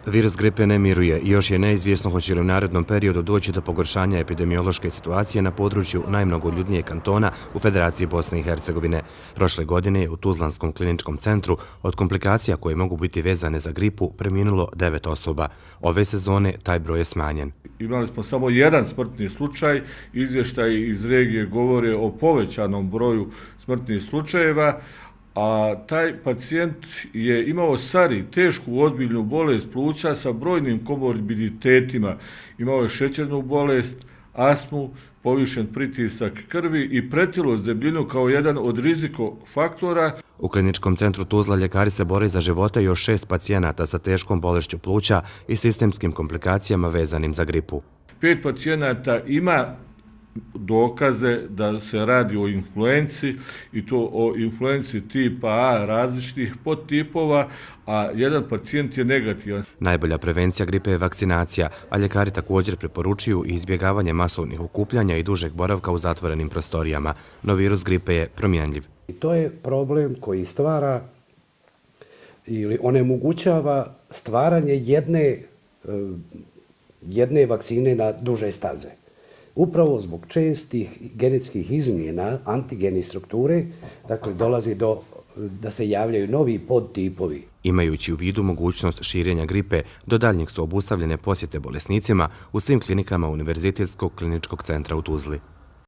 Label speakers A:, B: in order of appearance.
A: Virus gripe ne miruje i još je neizvjesno hoće li u narednom periodu doći do pogoršanja epidemiološke situacije na području najmnogoljudnijeg kantona u Federaciji Bosne i Hercegovine. Prošle godine je u Tuzlanskom kliničkom centru od komplikacija koje mogu biti vezane za gripu preminulo 9 osoba. Ove sezone taj broj je smanjen.
B: Imali smo samo jedan smrtni slučaj, izvještaji iz regije govore o povećanom broju smrtnih slučajeva, a taj pacijent je imao SARI, tešku ozbiljnu bolest pluća sa brojnim komorbiditetima. Imao je šećernu bolest, astmu, povišen pritisak krvi i pretilost, debljinu kao jedan od rizikofaktora.
A: U kliničkom centru Tuzla ljekari se bore za živote još 6 pacijenata sa teškom bolešću pluća i sistemskim komplikacijama vezanim za gripu.
B: 5 pacijenata ima dokaze da se radi o influenci i to o influenci tipa A različitih podtipova, a jedan pacijent je negativan.
A: Najbolja prevencija gripe je vakcinacija, a ljekari također preporučuju i izbjegavanje masovnih okupljanja i dužeg boravka u zatvorenim prostorijama, no virus gripe je promjenljiv.
C: I to je problem koji stvara ili onemogućava stvaranje jedne vakcine na duže staze. Upravo zbog čestih genetskih izmjena antigene strukture, dakle dolazi da se javljaju novi podtipovi.
A: Imajući u vidu mogućnost širenja gripe, do daljnjeg su obustavljene posjete bolesnicima u svim klinikama Univerzitetskog kliničkog centra u Tuzli.